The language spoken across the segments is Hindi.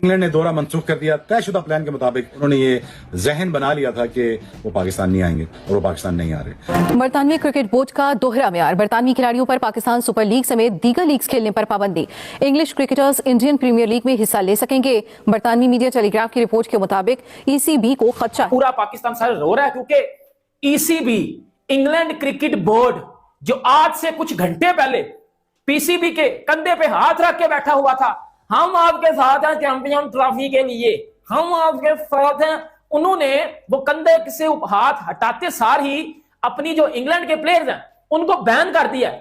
इंग्लैंड ने दौरा मंसूख कर दिया। तयशुदा प्लान के मुताबिक उन्होंने ये जहन बना लिया था कि वो पाकिस्तान नहीं आएंगे और वो पाकिस्तान नहीं आ रहे। बरतानवी क्रिकेट बोर्ड का दोहरा म्यार। बरतानवी खिलाड़ियों पर पाकिस्तान सुपर लीग समेत दीगर लीग्स खेलने पर पाबंदी। English cricketers Indian Premier League में हिस्सा ले सकेंगे। बरतानवी मीडिया टेलीग्राफ की रिपोर्ट के मुताबिक ईसीबी को खदशा। पूरा पाकिस्तान सारा रो रहा है क्योंकि ईसीबी, इंग्लैंड क्रिकेट बोर्ड, जो आज से कुछ घंटे पहले पीसीबी के कंधे पे हाथ रख के बैठा हुआ था, हम आपके साथ हैं चैंपियन ट्रॉफी के लिए, हम आपके साथ हैं, उन्होंने वो कंधे से हाथ हटाते सार ही अपनी जो इंग्लैंड के प्लेयर्स हैं उनको बैन कर दिया।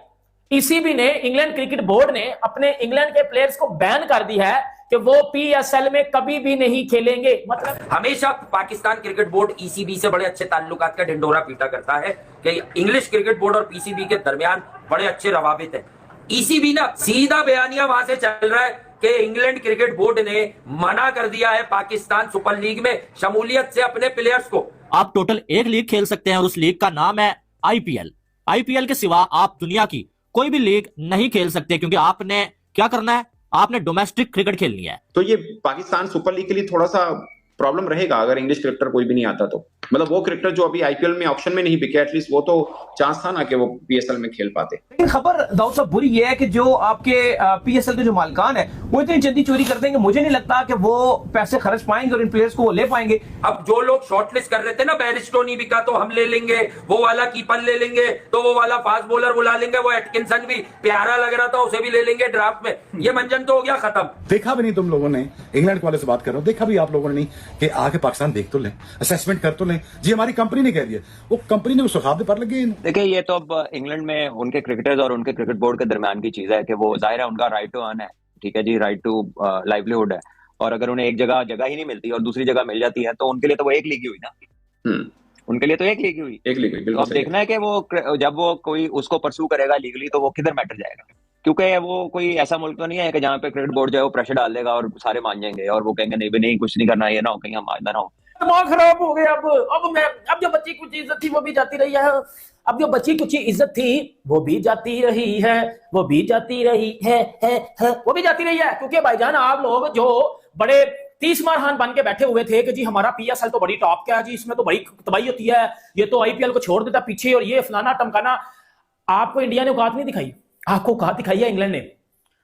ईसीबी ने, इंग्लैंड क्रिकेट बोर्ड ने अपने इंग्लैंड के प्लेयर्स को बैन कर दिया है कि वो पीएसएल में कभी भी नहीं खेलेंगे। मतलब हमेशा पाकिस्तान क्रिकेट बोर्ड ईसीबी से बड़े अच्छे ताल्लुकात का ढिंढोरा पीटा करता है कि इंग्लिश क्रिकेट बोर्ड और पीसीबी के दरमियान बड़े अच्छे रवाबित है। ईसीबी ना सीधा बयानिया वहां से चल रहा है कि इंग्लैंड क्रिकेट बोर्ड ने मना कर दिया है पाकिस्तान सुपर लीग में शमूलियत से अपने प्लेयर्स को। आप टोटल एक लीग खेल सकते हैं और उस लीग का नाम है आईपीएल। आईपीएल के सिवा आप दुनिया की कोई भी लीग नहीं खेल सकते, क्योंकि आपने क्या करना है, आपने डोमेस्टिक क्रिकेट खेलनी है। तो ये पाकिस्तान सुपर लीग के लिए थोड़ा सा प्रॉब्लम रहेगा अगर इंग्लिश क्रिकेटर कोई भी नहीं आता तो। मतलब वो क्रिकेटर जो अभी आईपीएल में ऑप्शन में नहीं बिके, एटलीस्ट वो तो चांस था ना कि वो पीएसएल में खेल पाते। लेकिन खबर दाऊद साहब बुरी ये है कि जो आपके पीएसएल के जो मालिकान है वो इतनी जल्दी चोरी कर देंगे, मुझे नहीं लगता कि वो पैसे खर्च पाएंगे और इन प्लेयर्स को वो ले पाएंगे। अब जो लोग शॉर्टलिस्ट कर रहे थे ना, बैरिस्टो नहीं बिका तो हम ले लेंगे, वो वाला कीपर ले लेंगे, तो वो वाला फास्ट बॉलर बुला लेंगे, वो एटकिंसन भी प्यारा लग रहा था उसे भी ले लेंगे ड्राफ्ट में, ये मंजन तो हो गया खत्म। देखा भी नहीं तुम लोगों ने, इंग्लैंड वाले से बात कर रहा हूं, देखा भी आप लोगों ने नहीं कि आके पाकिस्तान देख तो लें, असेसमेंट कर तो लें। जी हमारी कंपनी ने कह दिया, वो कंपनी ने सुखाब पर लगे। देखिए ये तो अब इंग्लैंड में उनके क्रिकेटर्स और उनके क्रिकेट बोर्ड के दरमियान की चीज है कि वो जाहिर है उनका राइट टू अर्न है, ठीक है जी, राइट टू लाइवलीहुड है। और अगर उन्हें एक जगह ही नहीं मिलती और दूसरी जगह मिल जाती है तो उनके लिए तो वो एक लीग ही हुई ना। उनके लिए तो एक लीग ही हुई, एक लीग तो अब देखना है कि वो जब वो कोई उसको परस्यू करेगा लीगली तो वो किधर मैटर जाएगा, क्योंकि वो कोई ऐसा मुल्क तो नहीं है कि जहाँ पे क्रिकेट बोर्ड जो है वो प्रेशर डाल देगा और सारे मान जाएंगे और वो कहेंगे नहीं भी नहीं कुछ नहीं करना, ये ना हो कहीं हम मानना ना हो। दिमाग खराब हो गया। अब जो बच्ची कुछ इज्जत थी वो भी जाती रही है, अब जो बच्ची कुछ इज्जत थी वो भी जाती रही है, वो भी जाती रही है, वो भी जाती रही है। क्योंकि भाईजान आप लोग जो बड़े 30 मारहान बन के बैठे हुए थे कि जी हमारा पीएसएल तो बड़ी टॉप का है जी, इसमें तो बड़ी तबाही होती है, ये तो आईपीएल को छोड़ देता पीछे और ये फलाना टमकाना। आपको इंडिया ने औकात नहीं दिखाई, आपको औकात दिखाई है इंग्लैंड ने।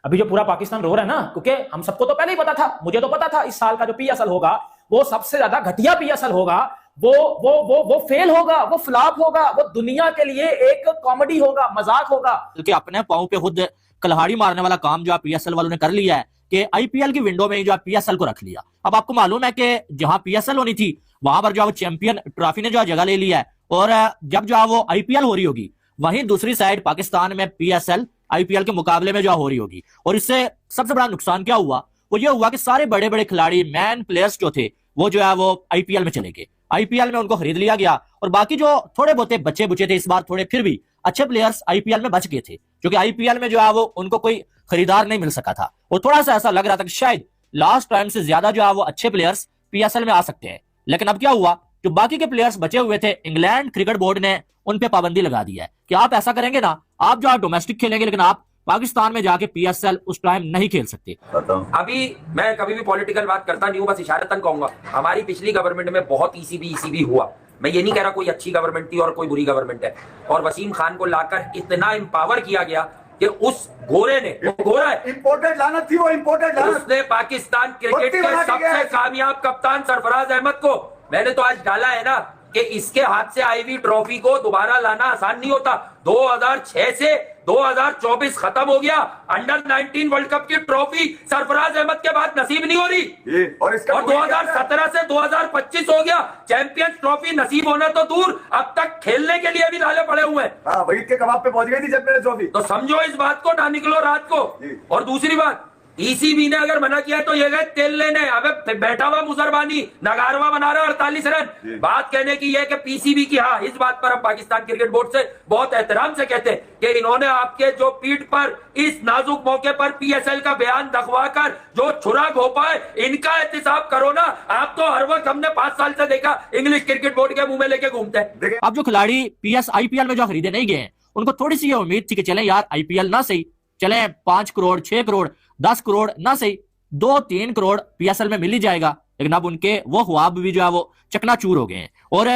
अभी जो पूरा पाकिस्तान रो रहा है ना, क्योंकि हम सबको तो पहले ही पता था, मुझे तो पता था इस साल का जो पीएसएल होगा वो सबसे ज्यादा घटिया पीएसएल होगा, वो फेल होगा, वो फ्लॉप होगा, वो दुनिया के लिए एक कॉमेडी होगा, मजाक होगा। क्योंकि अपने पांव पे खुद कल्हाड़ी मारने वाला काम जो पीएसएल वालों ने कर लिया है कि आईपीएल की विंडो में जो पीएसएल को रख लिया। अब आपको मालूम है कि जहां पीएसएल होनी थी वहां पर जो चैंपियन ट्रॉफी ने जो जगह ले लिया है, और जब जो वो आईपीएल हो रही होगी वहीं दूसरी साइड पाकिस्तान में पीएसएल आईपीएल के मुकाबले में जो हो रही होगी। और इससे सबसे बड़ा नुकसान क्या हुआ, वो ये हुआ कि सारे बड़े बड़े खिलाड़ी, मैन प्लेयर्स जो थे वो जो है वो आईपीएल में चले गए, आईपीएल में उनको खरीद लिया गया। और बाकी जो थोड़े बहुत बच्चे बुचे थे इस बार थोड़े फिर भी अच्छे प्लेयर्स आईपीएल में बच गए थे, क्योंकि आईपीएल में जो है वो उनको कोई खरीदार नहीं मिल सका था। और थोड़ा सा ऐसा लग रहा था कि शायद लास्ट टाइम से ज्यादा जो है वो अच्छे प्लेयर्स पीएसएल में आ सकते हैं। लेकिन अब क्या हुआ, जो बाकी के प्लेयर्स बचे हुए थे, इंग्लैंड क्रिकेट बोर्ड ने उन पे पाबंदी लगा दी है कि आप ऐसा करेंगे ना, आप जो डोमेस्टिक खेलेंगे लेकिन आप पाकिस्तान में जाके पीएसएल उस टाइम नहीं खेल सकते। अभी मैं कभी भी पॉलिटिकल बात करता नहीं हूं, बस इशारतन कहूंगा हमारी पिछली गवर्नमेंट में बहुत ईसीबी हुआ। मैं ये नहीं कह रहा कोई अच्छी गवर्नमेंट थी और कोई बुरी गवर्नमेंट है, और वसीम खान को लाकर इतना एम्पावर किया गया कि उस गोरे ने, वो गोरा है, इंपोर्टेड लानत थी वो, इंपोर्टेड लानत, उसने पाकिस्तान क्रिकेट के सबसे कामयाब कप्तान सरफराज अहमद को, मैंने तो आज डाला है ना कि इसके हाथ से आई हुई ट्रॉफी को दोबारा लाना आसान नहीं होता। 2006 से 2024 खत्म हो गया, अंडर 19 वर्ल्ड कप की ट्रॉफी सरफराज अहमद के बाद नसीब नहीं हो रही, और 2017 से 2025 हो गया, चैंपियंस ट्रॉफी नसीब होना तो दूर, अब तक खेलने के लिए भी लाले पड़े हुए हैं। वही के कबाब पे पहुंच गई थी चैंपियंस ट्रॉफी। तो समझो इस बात को, ना निकलो रात को। और दूसरी बात, ईसीबी ने अगर मना किया तो ये गए तेल लेने, अबे बैठा हुआ मुजरबानी नगारवा बना रहा 48 रन। बात कहने की है कि पीसीबी की, हाँ इस बात पर हम पाकिस्तान क्रिकेट बोर्ड से बहुत एहतराम से कहते हैं कि इन्होंने आपके जो पीठ पर इस नाजुक मौके पर पीएसएल का बयान दखवाकर जो छुरा घोपा है, इनका एहतिसाब करो ना। आप तो हर वक्त हमने 5 साल से देखा इंग्लिश क्रिकेट बोर्ड के मुंह में लेके घूमते हैं। अब जो खिलाड़ी आईपीएल में जो खरीदे नहीं गए, उनको थोड़ी सी ये उम्मीद थी कि चले यार आईपीएल ना सही, चले 5 करोड़ 6 करोड़ 10 करोड़ ना सही, 2-3 करोड़ पीएसएल में मिल ही जाएगा, लेकिन अब उनके वो ख्वाब भी जो है वो चकनाचूर हो गए हैं। और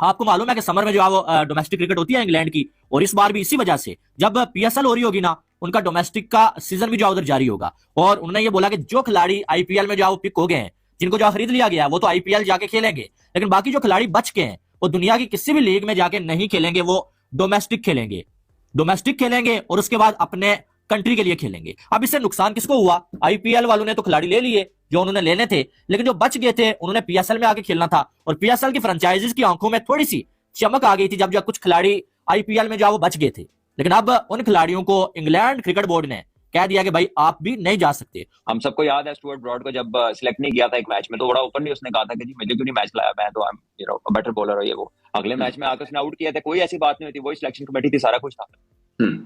आपको मालूम है कि समर में जो है वो डोमेस्टिक क्रिकेट होती है इंग्लैंड की, और इस बार भी इसी वजह से जब पीएसएल हो रही होगी ना, उनका डोमेस्टिक का सीजन भी जो उधर जारी होगा। और उन्होंने ये बोला कि जो खिलाड़ी आईपीएल में जो वो पिक हो गए हैं, जिनको जो खरीद लिया गया है, वो तो आईपीएल जाके खेलेंगे, लेकिन बाकी जो खिलाड़ी बच गए हैं वो दुनिया की किसी भी लीग में जाके नहीं खेलेंगे, वो डोमेस्टिक खेलेंगे और उसके बाद अपने कंट्री के लिए खेलेंगे। अब इससे नुकसान किसको हुआ? आईपीएल वालों ने तो खिलाड़ी ले लिए जो उन्होंने लेने थे, लेकिन जो बच गए थे उन्होंने पीएसएल में आके खेलना था, और पीएसएल की फ्रेंचाइजीज की आंखों में थोड़ी सी चमक आ गई थी जब कुछ खिलाड़ी आईपीएल में जो वो बच गए थे। लेकिन अब उन खिलाड़ियों को इंग्लैंड क्रिकेट बोर्ड ने कह दिया कि भाई आप भी नहीं जा सकते। हम सबको याद है स्टुअर्ट ब्रॉड को जब सिलेक्ट नहीं किया था एक मैच में, तो बड़ा ओपनली उसने कहा था कि जी मुझे क्यों नहीं मैच लाया, मैं तो आई एम बेटर बॉलर है ये वो। अगले मैच में आकर उसने आउट किया था, कोई ऐसी बात नहीं होती, वही सिलेक्शन कमेटी थी, सारा कुछ था।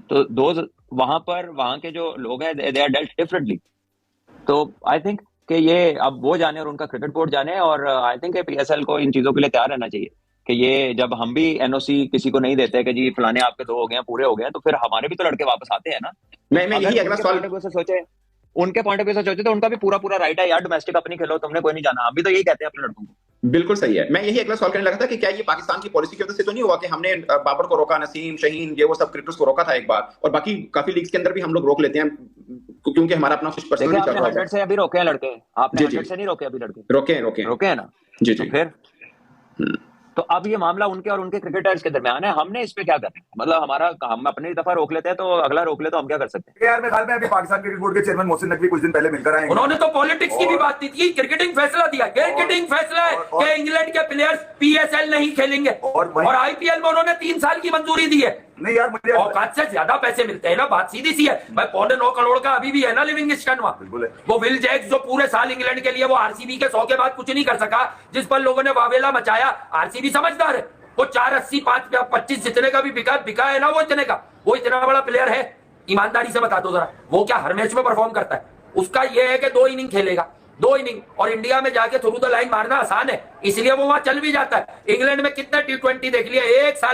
तो दोज वहां के जो लोग हैं दे आर डेल्ट डिफरेंटली। तो आई थिंक कि ये अब वो जाने और उनका क्रिकेट बोर्ड जाने, और आई थिंक पीएसएल को इन चीजों के लिए तैयार रहना चाहिए कि ये जब हम भी एनओसी किसी को नहीं देते कि जी फलाने आपके 2 हो गए हैं, पूरे हो गए हैं, तो फिर हमारे भी तो लड़के वापस आते हैं ना। मैं यही अगला सवाल उनके पॉइंट ऑफ व्यू से सोचे तो उनका भी पूरा राइट है यार, डोमेस्टिक अपनी खेलो, तुमने कोई नहीं जाना। हम भी तो यही कहते हैं अपने लड़कों को। बिल्कुल सही है। मैं यही अगला सवाल करने लगा था कि क्या ये पाकिस्तान की पॉलिसी की वजह से तो नहीं हुआ कि हमने बाबर को रोका, नसीम, शहीन, ये वो सब क्रिकेटर्स को रोका था एक बार, और बाकी काफी लीग्स के अंदर भी हम लोग रोक लेते हैं क्योंकि हमारा अपना कुछ पर्सनली चल रहा है। 100 से अभी रोके हैं लड़के, आपने 100 से नहीं रोके अभी लड़के? रोके हैं ना जी। तो फिर तो अब ये मामला उनके और उनके क्रिकेटर्स के दरमियान है, हमने इस पे क्या करना है? मतलब हम अपनी दफा रोक लेते हैं तो अगला रोक ले तो हम क्या कर सकते हैं? यार मैं ख्याल में अभी पाकिस्तान क्रिकेट बोर्ड के चेयरमैन मोहसिन नकवी कुछ दिन पहले मिलकर आए। उन्होंने तो पॉलिटिक्स की भी बात नहीं की, क्रिकेटिंग फैसला दिया। क्रिकेटिंग फैसला है कि इंग्लैंड के प्लेयर्स पीएसएल नहीं खेलेंगे, और आईपीएल में उन्होंने 3 साल की मंजूरी दी है। नहीं यार, मुझे औकात से ज्यादा पैसे मिलते हैं ना, बात सीधी सी है भाई। 9.25 करोड़ का अभी भी है ना लिविंगस्टन वहां। वो विल जैक्स जो पूरे साल इंग्लैंड के लिए वो आरसीबी के 100 के बाद कुछ नहीं कर सका, जिस पर लोगों ने वावेला मचाया। आरसीबी समझदार है, वो 4.80, 5.25 जितने का भी बिका है ना, वो इतने का, वो इतना बड़ा प्लेयर है। ईमानदारी से बता दो जरा, वो क्या हर मैच में परफॉर्म करता है? उसका ये है कि 2 इनिंग खेलेगा, 2 इनिंग, और इंडिया में जाके थ्रू द लाइन मारना आसान है, इसलिए वो वहां चल भी जाता है। इंग्लैंड में कितने T20 देख लिया, 1 साल